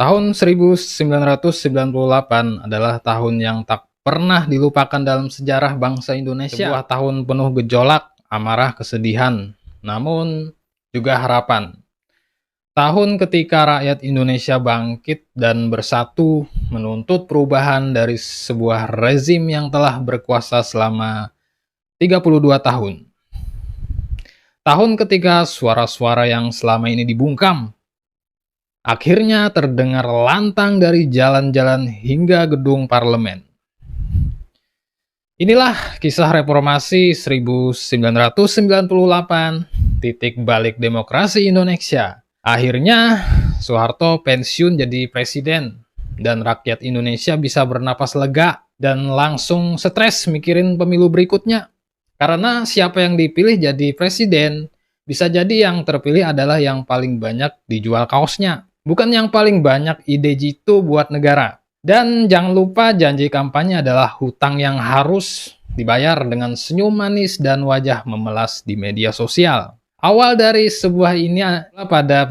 Tahun 1998 adalah tahun yang tak pernah dilupakan dalam sejarah bangsa Indonesia. Sebuah tahun penuh gejolak, amarah, kesedihan, namun juga harapan. Tahun ketika rakyat Indonesia bangkit dan bersatu menuntut perubahan dari sebuah rezim yang telah berkuasa selama 32 tahun. Tahun ketika suara-suara yang selama ini dibungkam akhirnya terdengar lantang dari jalan-jalan hingga gedung parlemen. Inilah kisah reformasi 1998, titik balik demokrasi Indonesia. Akhirnya, Soeharto pensiun jadi presiden, dan rakyat Indonesia bisa bernapas lega dan langsung stres mikirin pemilu berikutnya. Karena siapa yang dipilih jadi presiden, bisa jadi yang terpilih adalah yang paling banyak dijual kaosnya. Bukan yang paling banyak ide jitu buat negara. Dan jangan lupa janji kampanye adalah hutang yang harus dibayar dengan senyum manis dan wajah memelas di media sosial. Awal dari sebuah ini adalah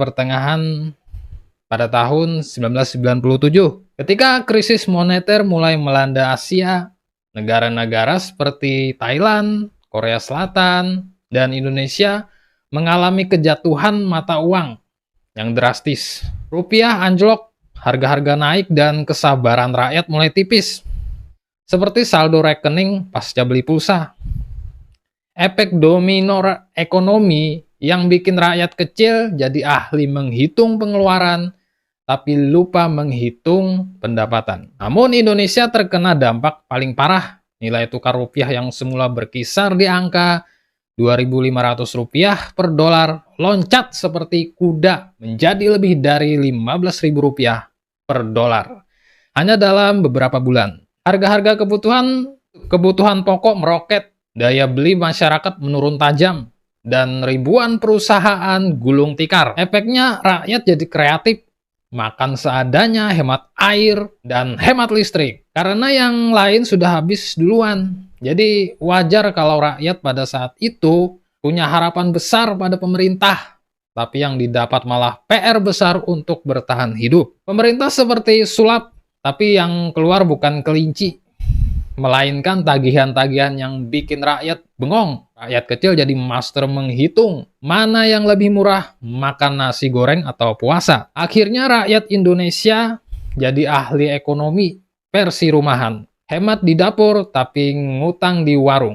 pada tahun 1997. Ketika krisis moneter mulai melanda Asia, negara-negara seperti Thailand, Korea Selatan, dan Indonesia mengalami kejatuhan mata uang yang drastis. Rupiah anjlok, harga-harga naik, dan kesabaran rakyat mulai tipis. Seperti saldo rekening pasca beli pulsa. Efek domino ekonomi yang bikin rakyat kecil jadi ahli menghitung pengeluaran, tapi lupa menghitung pendapatan. Namun Indonesia terkena dampak paling parah. Nilai tukar rupiah yang semula berkisar di angka Rp2.500 per dolar loncat seperti kuda menjadi lebih dari Rp15.000 per dolar hanya dalam beberapa bulan. Harga-harga kebutuhan pokok meroket, daya beli masyarakat menurun tajam, dan ribuan perusahaan gulung tikar. Efeknya rakyat jadi kreatif, makan seadanya, hemat air, dan hemat listrik. Karena yang lain sudah habis duluan. Jadi wajar kalau rakyat pada saat itu punya harapan besar pada pemerintah. Tapi yang didapat malah PR besar untuk bertahan hidup. Pemerintah seperti sulap, tapi yang keluar bukan kelinci. Melainkan tagihan-tagihan yang bikin rakyat bengong. Rakyat kecil jadi master menghitung mana yang lebih murah, makan nasi goreng atau puasa. Akhirnya rakyat Indonesia jadi ahli ekonomi versi rumahan. Hemat di dapur tapi ngutang di warung.